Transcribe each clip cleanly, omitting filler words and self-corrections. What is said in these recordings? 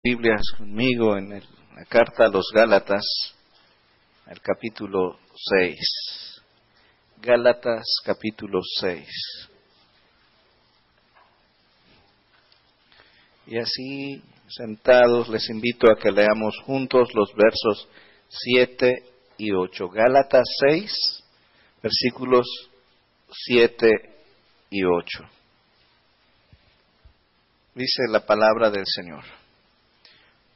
Biblias conmigo en la carta a los Gálatas, el capítulo 6. Gálatas capítulo 6. Y así, sentados, les invito a que leamos juntos los versos 7 y 8. Gálatas 6, versículos 7 y 8. Dice la palabra del Señor.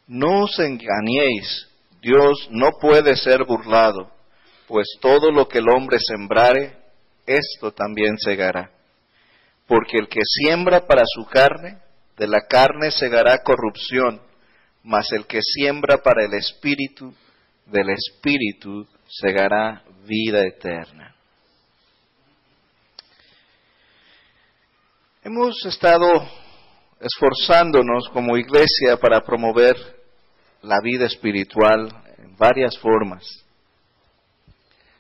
No os engañéis, Dios no puede ser burlado, pues todo lo que el hombre sembrare, esto también segará. Porque el que siembra para su carne, de la carne segará corrupción, mas el que siembra para el Espíritu, del Espíritu segará vida eterna. Hemos estado esforzándonos como iglesia para promover la vida espiritual en varias formas.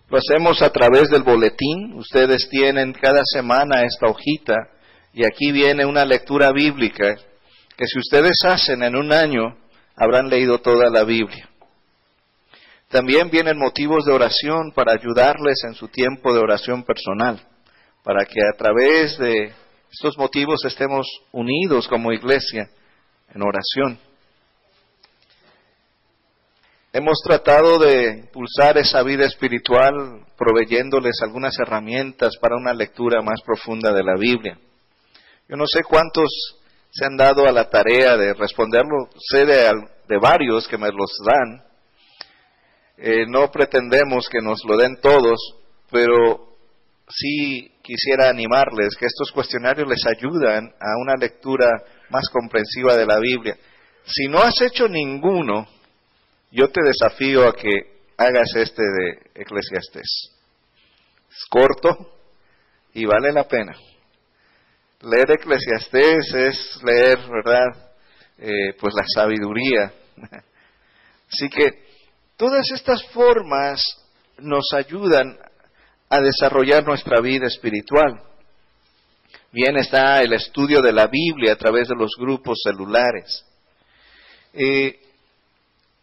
Lo hacemos a través del boletín. Ustedes tienen cada semana esta hojita y aquí viene una lectura bíblica que si ustedes hacen en un año habrán leído toda la Biblia. También vienen motivos de oración para ayudarles en su tiempo de oración personal, para que a través de estos motivos estemos unidos como iglesia en oración. Hemos tratado de impulsar esa vida espiritual proveyéndoles algunas herramientas para una lectura más profunda de la Biblia. Yo no sé cuántos se han dado a la tarea de responderlo, sé de varios que me los dan. No pretendemos que nos lo den todos, pero sí quisiera animarles que estos cuestionarios les ayudan a una lectura más comprensiva de la Biblia. Si no has hecho ninguno, yo te desafío a que hagas este de Eclesiastés. Es corto y vale la pena. Leer Eclesiastés es leer, ¿verdad? Pues la sabiduría. Así que todas estas formas nos ayudan a desarrollar nuestra vida espiritual. Bien está el estudio de la Biblia a través de los grupos celulares.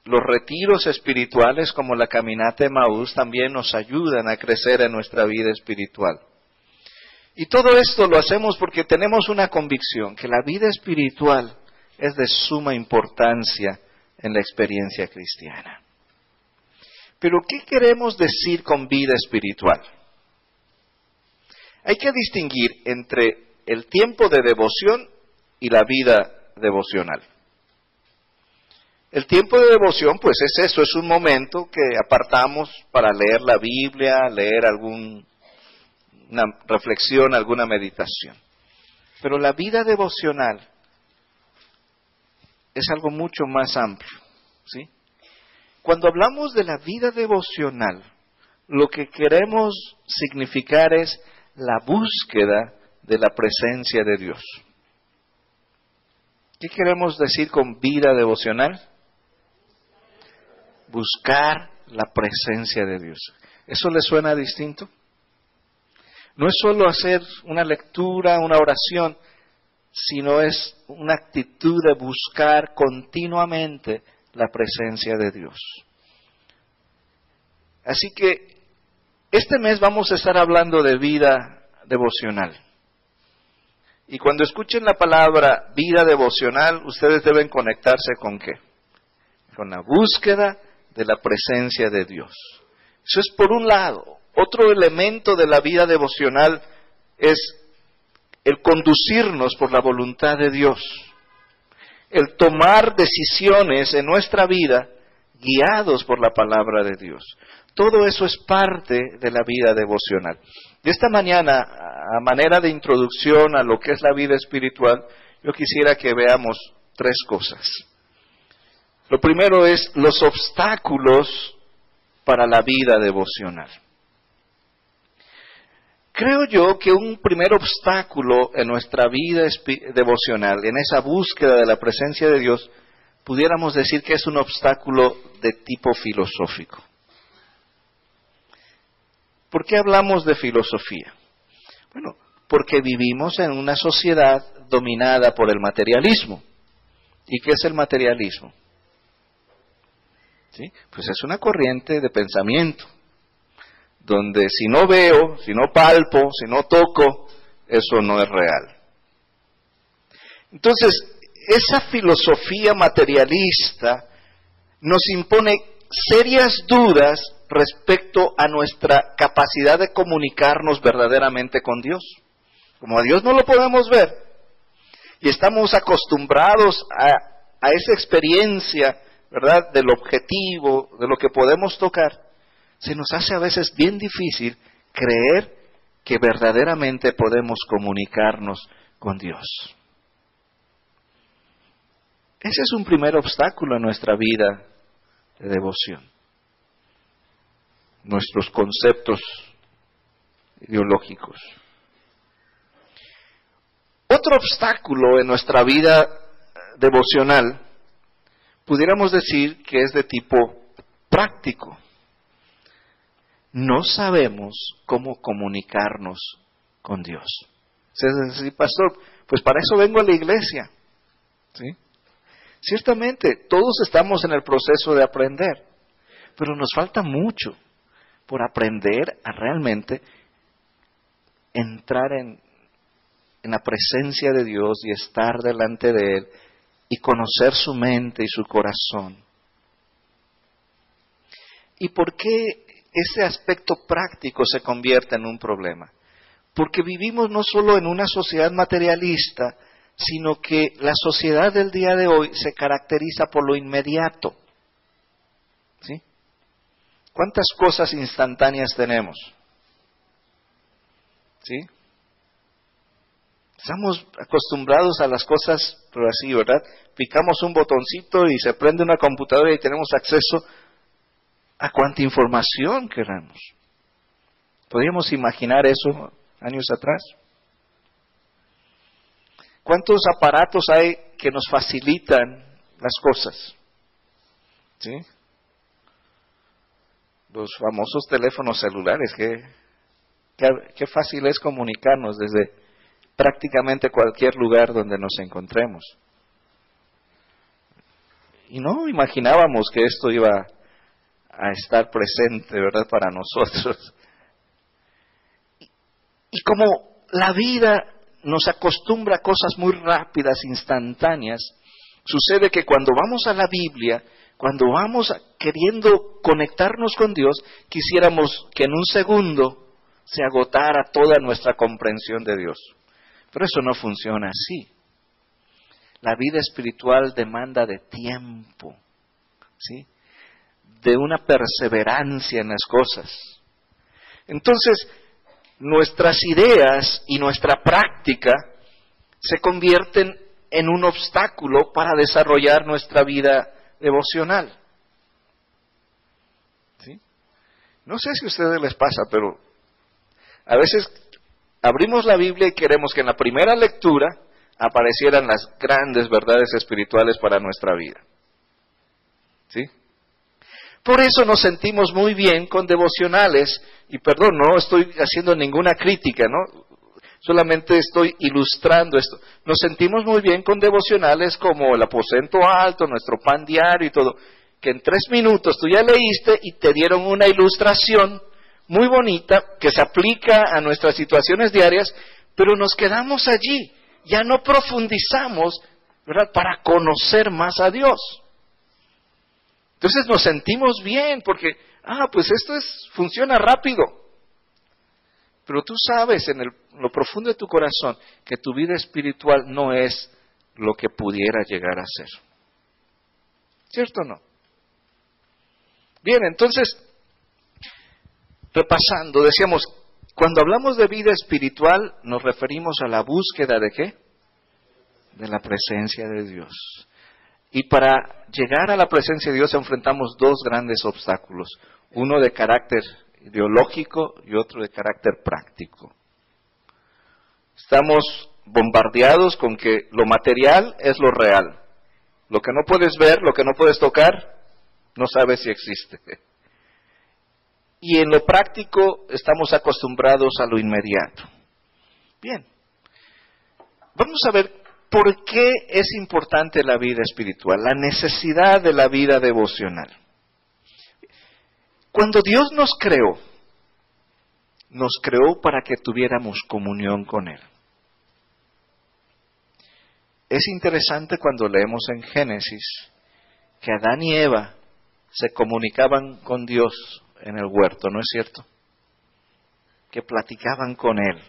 Los retiros espirituales como la caminata Emaús también nos ayudan a crecer en nuestra vida espiritual. Y todo esto lo hacemos porque tenemos una convicción, que la vida espiritual es de suma importancia en la experiencia cristiana. Pero, ¿qué queremos decir con vida espiritual? Hay que distinguir entre el tiempo de devoción y la vida devocional. El tiempo de devoción, pues es eso, es un momento que apartamos para leer la Biblia, leer alguna reflexión, alguna meditación. Pero la vida devocional es algo mucho más amplio, ¿sí? Cuando hablamos de la vida devocional, lo que queremos significar es la búsqueda de la presencia de Dios. ¿Qué queremos decir con vida devocional? Buscar la presencia de Dios. ¿Eso le suena distinto? No es solo hacer una lectura, una oración, sino es una actitud de buscar continuamente la presencia de Dios. Así que este mes vamos a estar hablando de vida devocional. Y cuando escuchen la palabra vida devocional, ustedes deben conectarse ¿con qué? Con la búsqueda de la presencia de Dios. Eso es por un lado. Otro elemento de la vida devocional es el conducirnos por la voluntad de Dios. El tomar decisiones en nuestra vida guiados por la palabra de Dios. Todo eso es parte de la vida devocional. De esta mañana, a manera de introducción a lo que es la vida espiritual, yo quisiera que veamos tres cosas. Lo primero es los obstáculos para la vida devocional. Creo yo que un primer obstáculo en nuestra vida devocional, en esa búsqueda de la presencia de Dios, pudiéramos decir que es un obstáculo de tipo filosófico. ¿Por qué hablamos de filosofía? Bueno, porque vivimos en una sociedad dominada por el materialismo. ¿Y qué es el materialismo? ¿Sí? Pues es una corriente de pensamiento, donde si no veo, si no palpo, si no toco, eso no es real. Entonces, esa filosofía materialista nos impone serias dudas respecto a nuestra capacidad de comunicarnos verdaderamente con Dios. Como a Dios no lo podemos ver, y estamos acostumbrados a esa experiencia, ¿verdad?, del objetivo, de lo que podemos tocar, se nos hace a veces bien difícil creer que verdaderamente podemos comunicarnos con Dios. Ese es un primer obstáculo en nuestra vida de devoción. Nuestros conceptos ideológicos. Otro obstáculo en nuestra vida devocional, pudiéramos decir que es de tipo práctico. No sabemos cómo comunicarnos con Dios. Sí, pastor, pues para eso vengo a la iglesia. ¿Sí? Ciertamente, todos estamos en el proceso de aprender, pero nos falta mucho por aprender a realmente entrar en la presencia de Dios y estar delante de Él y conocer su mente y su corazón. ¿Y por qué ese aspecto práctico se convierte en un problema? Porque vivimos no solo en una sociedad materialista, sino que la sociedad del día de hoy se caracteriza por lo inmediato. ¿Sí? ¿Cuántas cosas instantáneas tenemos? ¿Sí? Estamos acostumbrados a las cosas, pero así, ¿verdad? Picamos un botoncito y se prende una computadora y tenemos acceso a cuánta información queramos. ¿Podríamos imaginar eso años atrás? ¿Cuántos aparatos hay que nos facilitan las cosas? ¿Sí? Los famosos teléfonos celulares, qué fácil es comunicarnos desde prácticamente cualquier lugar donde nos encontremos. Y no imaginábamos que esto iba a estar presente, ¿verdad?, para nosotros. Y como la vida nos acostumbra a cosas muy rápidas, instantáneas, sucede que cuando vamos a la Biblia, cuando vamos queriendo conectarnos con Dios, quisiéramos que en un segundo se agotara toda nuestra comprensión de Dios. Pero eso no funciona así. La vida espiritual demanda de tiempo, ¿sí?, de una perseverancia en las cosas. Entonces, nuestras ideas y nuestra práctica se convierten en un obstáculo para desarrollar nuestra vida devocional. ¿Sí? No sé si a ustedes les pasa, pero a veces abrimos la Biblia y queremos que en la primera lectura aparecieran las grandes verdades espirituales para nuestra vida. ¿Sí? Por eso nos sentimos muy bien con devocionales, y perdón, no estoy haciendo ninguna crítica, ¿no? Solamente estoy ilustrando esto. Nos sentimos muy bien con devocionales como el aposento alto, nuestro pan diario y todo, que en 3 minutos tú ya leíste y te dieron una ilustración muy bonita que se aplica a nuestras situaciones diarias, pero nos quedamos allí, ya no profundizamos, ¿verdad?, para conocer más a Dios. Entonces nos sentimos bien porque, pues esto funciona rápido. Pero tú sabes en lo profundo de tu corazón que tu vida espiritual no es lo que pudiera llegar a ser. ¿Cierto o no? Bien, entonces, repasando, decíamos, cuando hablamos de vida espiritual nos referimos a la búsqueda ¿de qué? De la presencia de Dios. Y para llegar a la presencia de Dios enfrentamos 2 grandes obstáculos, uno de carácter ideológico y otro de carácter práctico. Estamos bombardeados con que lo material es lo real. Lo que no puedes ver, lo que no puedes tocar, no sabes si existe. Y en lo práctico estamos acostumbrados a lo inmediato. Bien, vamos a ver ¿por qué es importante la vida espiritual? La necesidad de la vida devocional. Cuando Dios nos creó para que tuviéramos comunión con Él. Es interesante cuando leemos en Génesis que Adán y Eva se comunicaban con Dios en el huerto, ¿no es cierto? Que platicaban con Él.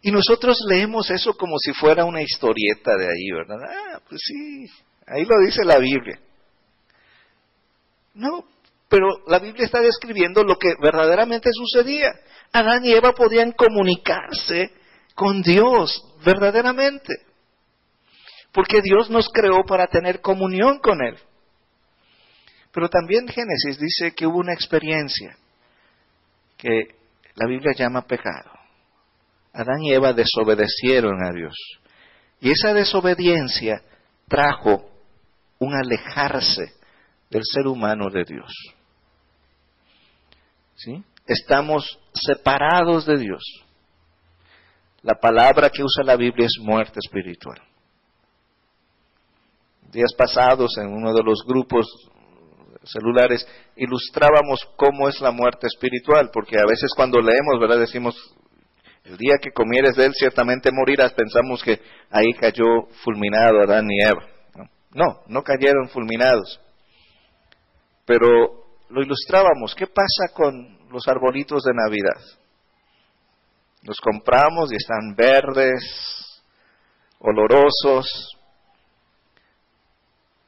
Y nosotros leemos eso como si fuera una historieta de ahí, ¿verdad? Ah, pues sí, ahí lo dice la Biblia. No, pero la Biblia está describiendo lo que verdaderamente sucedía. Adán y Eva podían comunicarse con Dios verdaderamente. Porque Dios nos creó para tener comunión con Él. Pero también Génesis dice que hubo una experiencia que la Biblia llama pecado. Adán y Eva desobedecieron a Dios. Y esa desobediencia trajo un alejarse del ser humano de Dios. ¿Sí? Estamos separados de Dios. La palabra que usa la Biblia es muerte espiritual. Días pasados en uno de los grupos celulares ilustrábamos cómo es la muerte espiritual, porque a veces cuando leemos, ¿verdad? Decimos, el día que comieres de él ciertamente morirás, pensamos que ahí cayó fulminado Adán y Eva. No cayeron fulminados. Pero lo ilustrábamos, ¿qué pasa con los arbolitos de Navidad? Los compramos y están verdes, olorosos.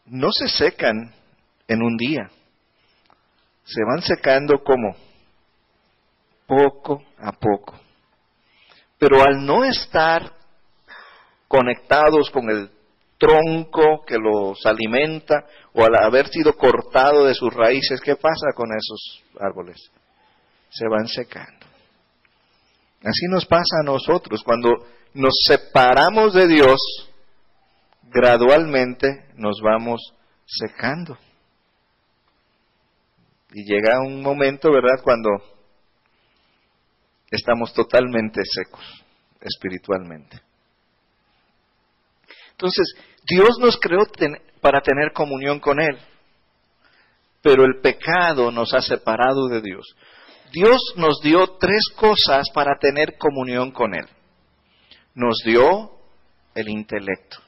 No se secan en un día. Se van secando como poco a poco. Pero al no estar conectados con el tronco que los alimenta, o al haber sido cortado de sus raíces, ¿qué pasa con esos árboles? Se van secando. Así nos pasa a nosotros. Cuando nos separamos de Dios, gradualmente nos vamos secando. Y llega un momento, ¿verdad?, cuando estamos totalmente secos espiritualmente. Entonces, Dios nos creó para tener comunión con Él, pero el pecado nos ha separado de Dios. Dios nos dio 3 cosas para tener comunión con Él. Nos dio el intelecto.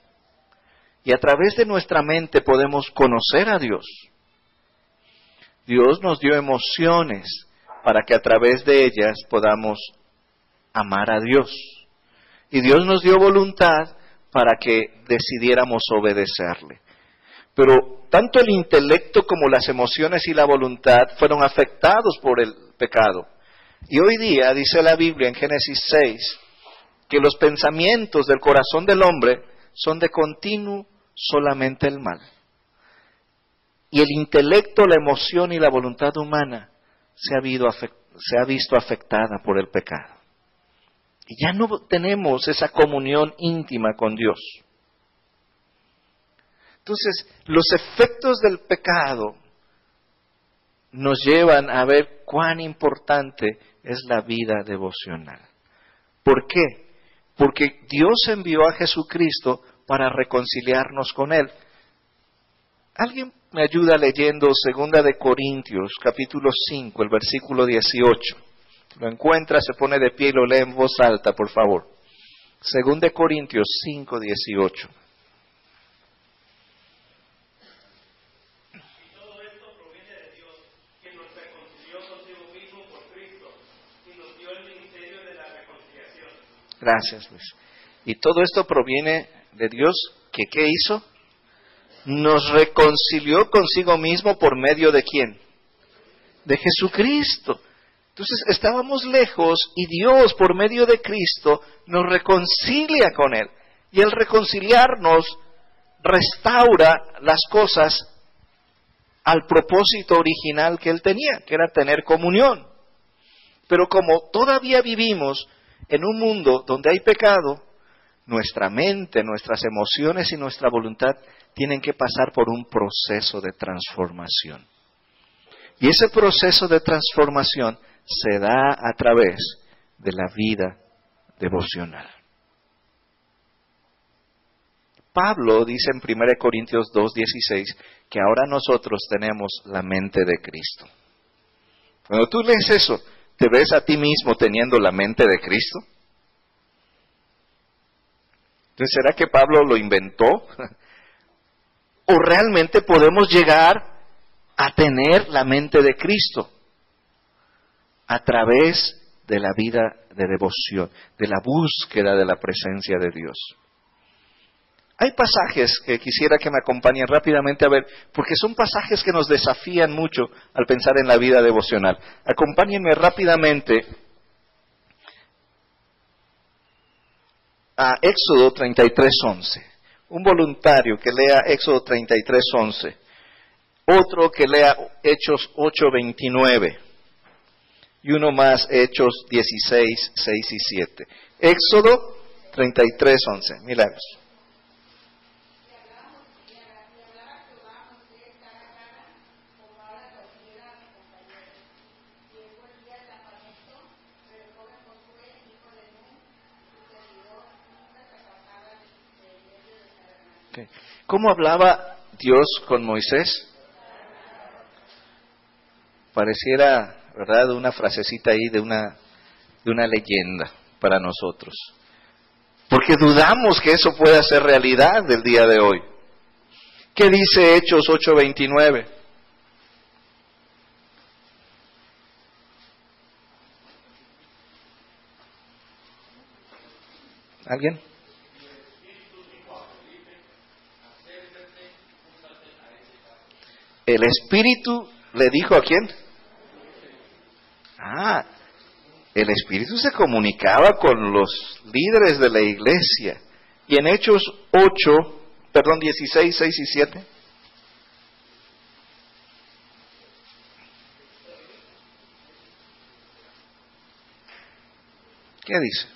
Y a través de nuestra mente podemos conocer a Dios. Dios nos dio emociones para que a través de ellas podamos amar a Dios. Y Dios nos dio voluntad para que decidiéramos obedecerle. Pero tanto el intelecto como las emociones y la voluntad fueron afectados por el pecado. Y hoy día, dice la Biblia en Génesis 6, que los pensamientos del corazón del hombre son de continuo solamente el mal. Y el intelecto, la emoción y la voluntad humana se ha visto afectada por el pecado. Y ya no tenemos esa comunión íntima con Dios. Entonces, los efectos del pecado nos llevan a ver cuán importante es la vida devocional. ¿Por qué? Porque Dios envió a Jesucristo para reconciliarnos con Él. ¿Alguien me ayuda leyendo 2 de Corintios, capítulo 5, el versículo 18? Lo encuentra, se pone de pie y lo lee en voz alta, por favor. 2 de Corintios 5, 18. Gracias, Luis. Y todo esto proviene de Dios, que ¿qué hizo? Nos reconcilió consigo mismo por medio de ¿quién? De Jesucristo. Entonces estábamos lejos y Dios por medio de Cristo nos reconcilia con Él. Y el reconciliarnos restaura las cosas al propósito original que Él tenía, que era tener comunión. Pero como todavía vivimos en un mundo donde hay pecado, nuestra mente, nuestras emociones y nuestra voluntad tienen que pasar por un proceso de transformación. Y ese proceso de transformación se da a través de la vida devocional. Pablo dice en 1 Corintios 2:16 que ahora nosotros tenemos la mente de Cristo. Cuando tú lees eso, ¿te ves a ti mismo teniendo la mente de Cristo? Entonces, ¿será que Pablo lo inventó? ¿O realmente podemos llegar a tener la mente de Cristo a través de la vida de devoción, de la búsqueda de la presencia de Dios? Hay pasajes que quisiera que me acompañen rápidamente a ver, porque son pasajes que nos desafían mucho al pensar en la vida devocional. Acompáñenme rápidamente a Éxodo 33:11. Un voluntario que lea Éxodo 33:11. Otro que lea Hechos 8:29. Y uno más, Hechos 16:6 y 7. Éxodo 33:11. Milagros. Okay. ¿Cómo hablaba Dios con Moisés? Pareciera, ¿verdad?, una frasecita ahí de una leyenda para nosotros. Porque dudamos que eso pueda ser realidad del día de hoy. ¿Qué dice Hechos 8:29? ¿Alguien? El Espíritu le dijo ¿a quién? El Espíritu se comunicaba con los líderes de la iglesia. Y en Hechos 16, 6 y 7. ¿Qué dice?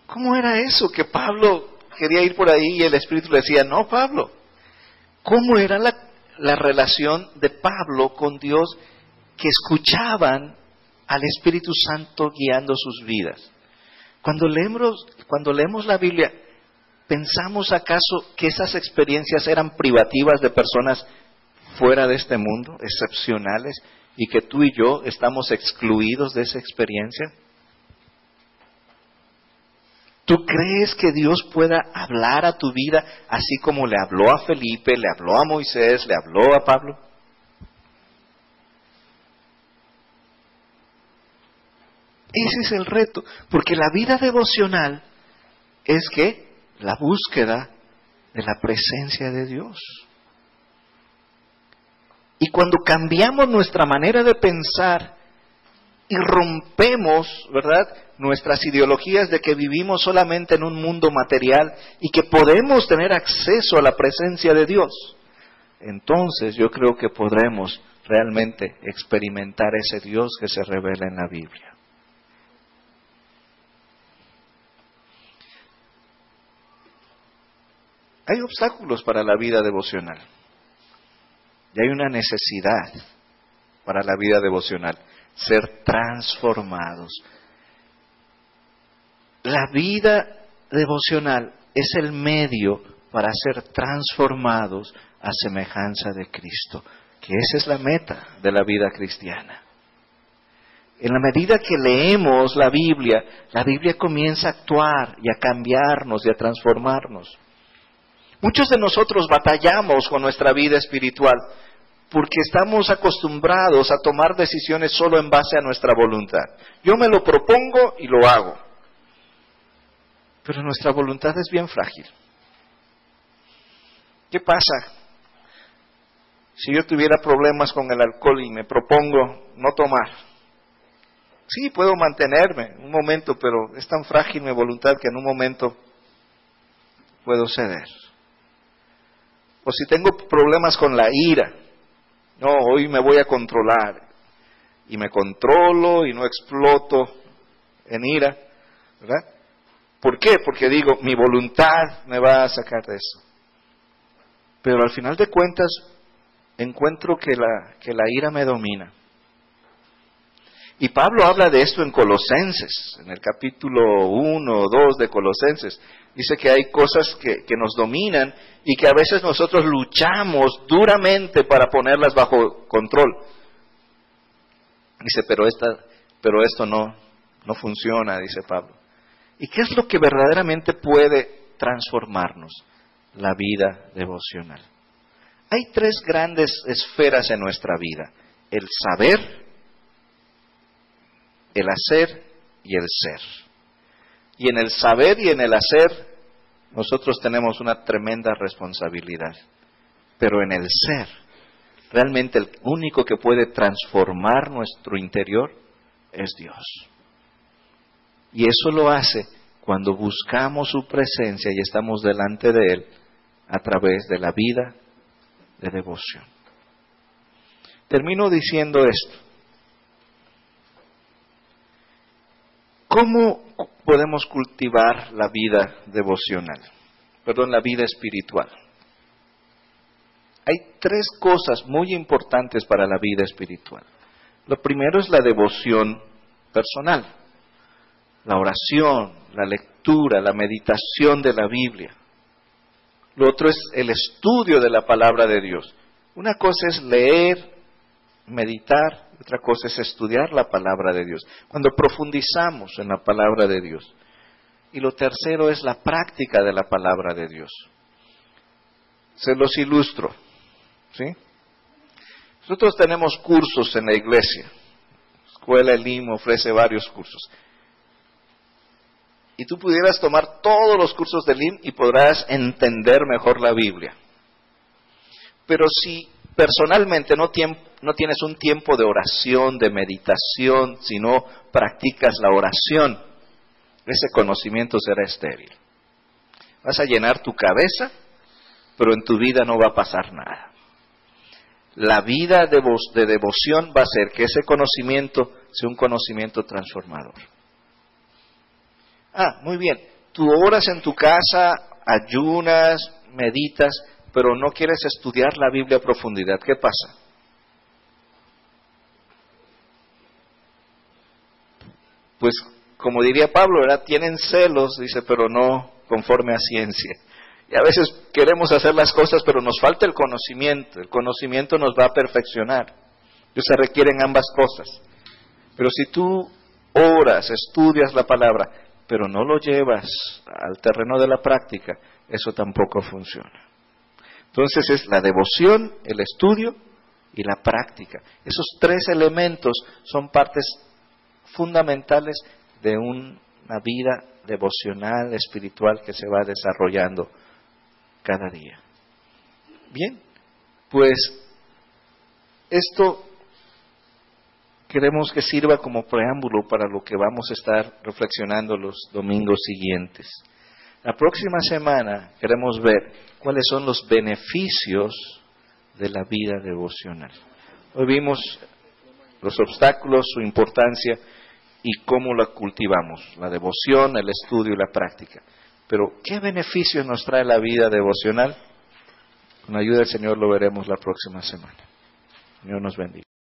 ¿Cómo era eso? Que Pablo quería ir por ahí y el Espíritu le decía, no, Pablo. ¿Cómo era la relación de Pablo con Dios, que escuchaban al Espíritu Santo guiando sus vidas? Cuando leemos la Biblia, ¿pensamos acaso que esas experiencias eran privativas de personas fuera de este mundo, excepcionales, y que tú y yo estamos excluidos de esa experiencia? ¿Tú crees que Dios pueda hablar a tu vida así como le habló a Felipe, le habló a Moisés, le habló a Pablo? Ese es el reto, porque la vida devocional es que la búsqueda de la presencia de Dios. Y cuando cambiamos nuestra manera de pensar y rompemos, ¿verdad?, nuestras ideologías de que vivimos solamente en un mundo material y que podemos tener acceso a la presencia de Dios, entonces yo creo que podremos realmente experimentar ese Dios que se revela en la Biblia. Hay obstáculos para la vida devocional y hay una necesidad para la vida devocional: ser transformados. La vida devocional es el medio para ser transformados a semejanza de Cristo, que esa es la meta de la vida cristiana. En la medida que leemos la Biblia comienza a actuar y a cambiarnos y a transformarnos. Muchos de nosotros batallamos con nuestra vida espiritual porque estamos acostumbrados a tomar decisiones solo en base a nuestra voluntad. Yo me lo propongo y lo hago. Pero nuestra voluntad es bien frágil. ¿Qué pasa si yo tuviera problemas con el alcohol y me propongo no tomar? Sí, puedo mantenerme un momento, pero es tan frágil mi voluntad que en un momento puedo ceder. O si tengo problemas con la ira, no, hoy me voy a controlar, y me controlo y no exploto en ira, ¿verdad? ¿Por qué? Porque digo, mi voluntad me va a sacar de eso. Pero al final de cuentas encuentro que la ira me domina. Y Pablo habla de esto en Colosenses, en el capítulo 1 o 2 de Colosenses. Dice que hay cosas que nos dominan y que a veces nosotros luchamos duramente para ponerlas bajo control. Dice, pero esto no funciona, dice Pablo. ¿Y qué es lo que verdaderamente puede transformarnos? La vida devocional. Hay tres grandes esferas en nuestra vida: el saber, el hacer y el ser. Y en el saber y en el hacer nosotros tenemos una tremenda responsabilidad. Pero en el ser, realmente el único que puede transformar nuestro interior es Dios. Y eso lo hace cuando buscamos su presencia y estamos delante de Él a través de la vida de devoción. Termino diciendo esto. ¿Cómo podemos cultivar la vida devocional? La vida espiritual. Hay tres cosas muy importantes para la vida espiritual. Lo primero es la devoción personal, la oración, la lectura, la meditación de la Biblia. Lo otro es el estudio de la palabra de Dios. Una cosa es leer, meditar, otra cosa es estudiar la palabra de Dios, cuando profundizamos en la palabra de Dios. Y lo tercero es la práctica de la palabra de Dios. Se los ilustro, ¿sí? Nosotros tenemos cursos en la iglesia. Escuela Elim ofrece varios cursos. Y tú pudieras tomar todos los cursos de Elim y podrás entender mejor la Biblia. Pero si personalmente no tienes un tiempo de oración, de meditación, si no practicas la oración, ese conocimiento será estéril. Vas a llenar tu cabeza, pero en tu vida no va a pasar nada. La vida de devoción va a hacer que ese conocimiento sea un conocimiento transformador. Muy bien, tú oras en tu casa, ayunas, meditas, pero no quieres estudiar la Biblia a profundidad. ¿Qué pasa? Pues, como diría Pablo, ¿verdad? Tienen celos, dice, pero no conforme a ciencia. Y a veces queremos hacer las cosas, pero nos falta el conocimiento. El conocimiento nos va a perfeccionar. Y se requieren ambas cosas. Pero si tú oras, estudias la palabra, pero no lo llevas al terreno de la práctica, eso tampoco funciona. Entonces es la devoción, el estudio y la práctica. Esos tres elementos son partes fundamentales de una vida devocional, espiritual que se va desarrollando cada día. Bien, pues esto queremos que sirva como preámbulo para lo que vamos a estar reflexionando los domingos siguientes. La próxima semana queremos ver cuáles son los beneficios de la vida devocional. Hoy vimos los obstáculos, su importancia y cómo la cultivamos, la devoción, el estudio y la práctica. Pero, ¿qué beneficios nos trae la vida devocional? Con la ayuda del Señor lo veremos la próxima semana. Señor nos bendiga.